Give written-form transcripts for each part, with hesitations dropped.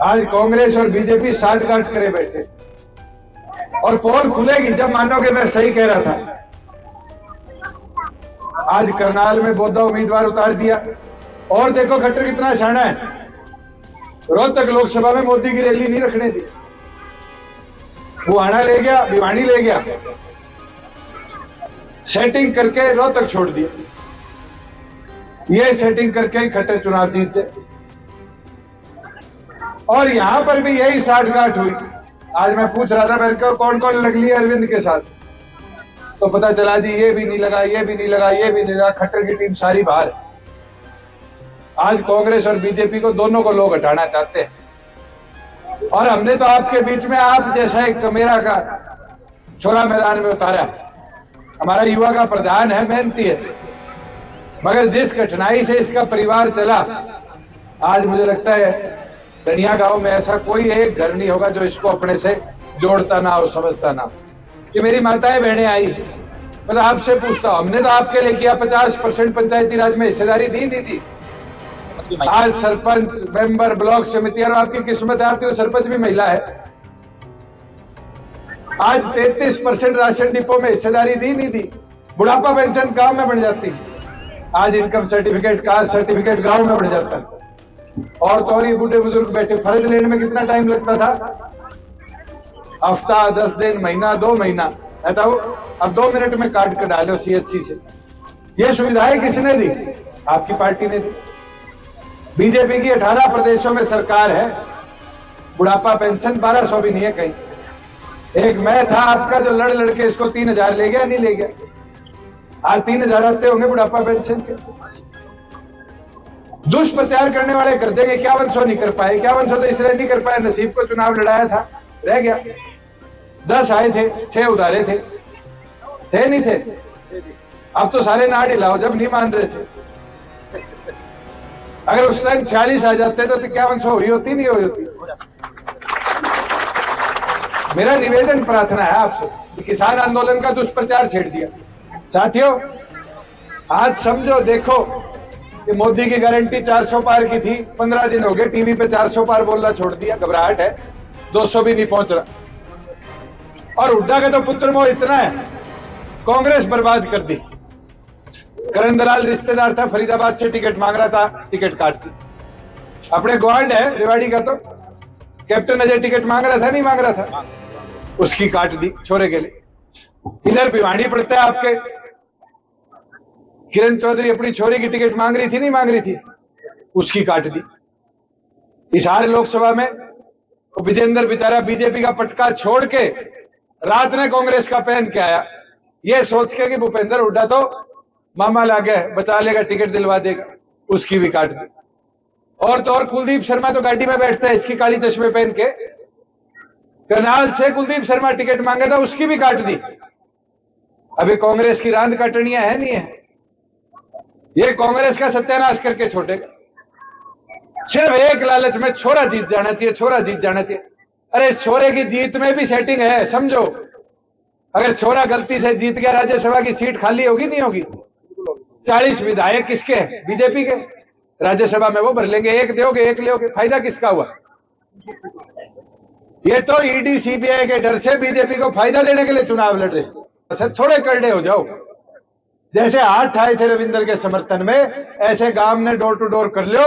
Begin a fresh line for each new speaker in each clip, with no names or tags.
आज कांग्रेस और बीजेपी साठगांठ करे बैठे और पोल खुलेगी जब मानोगे मैं सही कह रहा था। आज करनाल में बोधा उम्मीदवार उतार दिया और देखो खट्टर कितना शाना है, रोहतक लोकसभा में मोदी की रैली नहीं रखने दी, बुहाना ले गया, भिवानी ले गया, सेटिंग करके रोहतक छोड़ दिया। ये सेटिंग करके ही खट्टर चुनाव जीते और यहां पर भी यही साठगांठ हुई। आज मैं पूछ रहा था मेरे को कौन कौन लग लिया अरविंद के साथ, तो पता चला जी ये भी नहीं लगा, ये भी नहीं लगा, ये भी नहीं लगा, खट्टर की टीम सारी बाहर। आज कांग्रेस और बीजेपी को दोनों को लोग हटाना चाहते हैं और हमने तो आपके बीच में आप जैसा एक मेरा का छोरा मैदान में उतारा। हमारा युवा का प्रधान है, मेहनती है, मगर जिस कठिनाई से इसका परिवार चला, आज मुझे लगता है धनिया गांव में ऐसा कोई एक घर नहीं होगा जो इसको अपने से जोड़ता ना हो, समझता ना हो। कि मेरी माताएं बहनें आई, मतलब आपसे पूछता हूं, हमने तो आपके लिए किया, 50% पंचायती राज में हिस्सेदारी दी नहीं दी। आज सरपंच, मेंबर, ब्लॉक समिति, और आपकी किस्मत है आपकी सरपंच भी महिला है। आज 33% राशन डिपो में हिस्सेदारी दी नहीं दी। बुढ़ापा पेंशन गांव में बढ़ जाती, आज इनकम सर्टिफिकेट, कास्ट सर्टिफिकेट गांव में बढ़ जाता है। और तो और ये बूढ़े बुजुर्ग बैठे, फर्ज लेने में कितना टाइम लगता था, हफ्ता, 10 दिन, महीना, 2 महीना, बताओ अब 2 मिनट में काट कर डालो CHC से। ये सुविधाएं किसने दी? आपकी पार्टी ने दी। बीजेपी की 18 प्रदेशों में सरकार है, बुढ़ापा पेंशन 1200 भी नहीं है कहीं। एक मैं था आपका जो लड़ लड़के इसको 3000 ले गया, नहीं ले गया। आज 3000 आते होंगे बुढ़ापा पेंशन के। दुष्प्रचार करने वाले कर देंगे, 5100 नहीं कर पाए, 5100 तो इसलिए नहीं कर पाए, नसीब को चुनाव लड़ाया था, रह गया। 10 आए थे, 6 उधारे थे नहीं थे? अब तो सारे नाड़ हिलाओ जब नहीं मान रहे थे। अगर उस टाइम 40 आ जाते तो 5100 हुई होती, नहीं हुई होती? मेरा निवेदन प्रार्थना है आपसे कि किसान आंदोलन का दुष्प्रचार छेड़ दिया। साथियों, आज समझो, देखो कि मोदी की गारंटी 400 पार की थी, 15 दिन हो गए टीवी पे 400 पार बोलना छोड़ दिया, घबराहट है, 200 भी नहीं पहुंच रहा। और हुड्डा का तो पुत्र मोह इतना है, कांग्रेस बर्बाद कर दी। करण दलाल रिश्तेदार था, फरीदाबाद से टिकट मांग रहा था, टिकट काट दी। अपने ग्वांड है रेवाड़ी का, तो कैप्टन अजय टिकट मांग रहा था, नहीं मांग रहा था, उसकी काट दी छोरे के लिए। इधर भिवानी पड़ता है आपके, किरण चौधरी अपनी छोरी की टिकट मांग रही थी, नहीं मांग रही थी, उसकी काट दी। हिसार लोकसभा में विजेंद्र बेचारा बीजेपी का पटका छोड़ के रात ने कांग्रेस का पहन के आया, ये सोच के कि भूपेंद्र हुड्डा तो मामा ला गया, बचा लेगा, टिकट दिलवा देगा, उसकी भी काट दी। और तो और कुलदीप शर्मा तो गाड़ी में बैठता है इसकी काली चश्मे पहन के, करनाल से कुलदीप शर्मा टिकट मांगा था, उसकी भी काट दी। अभी कांग्रेस की रांद काटनियां है, नहीं है? ये कांग्रेस का सत्यानाश करके छोड़ेगा। सिर्फ एक लालच में, छोरा जीत जाना चाहिए, छोरा जीत जाना चाहिए। अरे छोरे की जीत में भी सेटिंग है, समझो। अगर छोरा गलती से जीत गया, राज्यसभा की सीट खाली होगी, नहीं होगी? 40 विधायक किसके हैं? बीजेपी के। राज्यसभा में वो भर लेंगे, एक दोगे, एक लोगे, फायदा किसका हुआ? ये तो ईडी सीबीआई के डर से बीजेपी को फायदा देने के लिए चुनाव लड़ रहे। थोड़े करड़े हो जाओ, जैसे हाथ ठाए थे रविंद्र के समर्थन में, ऐसे गांव में डोर टू डोर कर लो,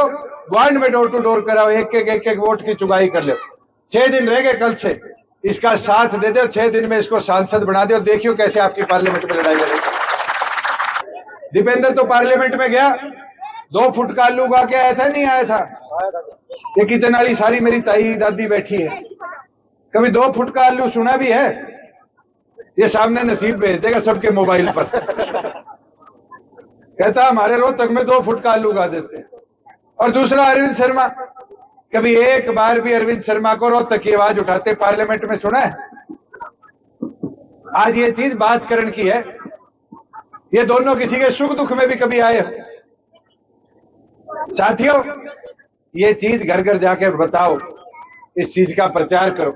वार्ड में डोर टू डोर कराओ, एक वोट की चुगाई कर लो। 6 दिन रह गए कल से, इसका साथ दे दो, 6 दिन में इसको सांसद बना दो, देखियो कैसे आपकी पार्लियामेंट में लड़ाई लड़ेगी। दीपेंद्र तो पार्लियामेंट में गया, 2 फुट का आलू उगा के आया था, नहीं आया था? ये किचन वाली सारी मेरी ताई दादी बैठी है, कभी 2 फुट का आलू सुना भी है? ये सामने नसीब भेज देगा सबके मोबाइल पर। कहता हमारे रोहतक में 2 फुट का आलू उगा देते हैं। और दूसरा अरविंद शर्मा, कभी एक बार भी अरविंद शर्मा को रोहतक की आवाज उठाते पार्लियामेंट में सुना है? आज ये चीज बात करने की है। ये दोनों किसी के सुख दुख में भी कभी आए हो? साथियों, ये चीज घर घर जाके बताओ, इस चीज का प्रचार करो,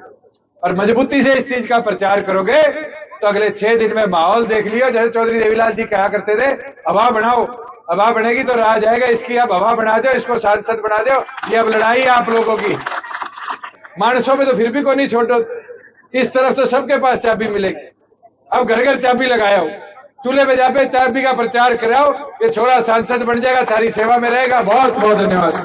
और मजबूती से इस चीज का प्रचार करोगे तो अगले 6 दिन में माहौल देख लियो। जैसे चौधरी देवीलाल जी कहा करते थे, हवा बनाओ, हवा बनेगी तो राज आएगा, इसकी अब हवा बना दो, इसको सांसद बना दो। ये अब लड़ाई है आप लोगों की। मानसों में तो फिर भी कोई नहीं छोटो, इस तरफ तो सबके पास चाबी मिलेगी। अब घर घर चाबी लगाया हो, चूल्हे पे जाके चाबी का प्रचार कराओ, ये छोरा सांसद बन जाएगा, थारी सेवा में रहेगा। बहुत बहुत धन्यवाद।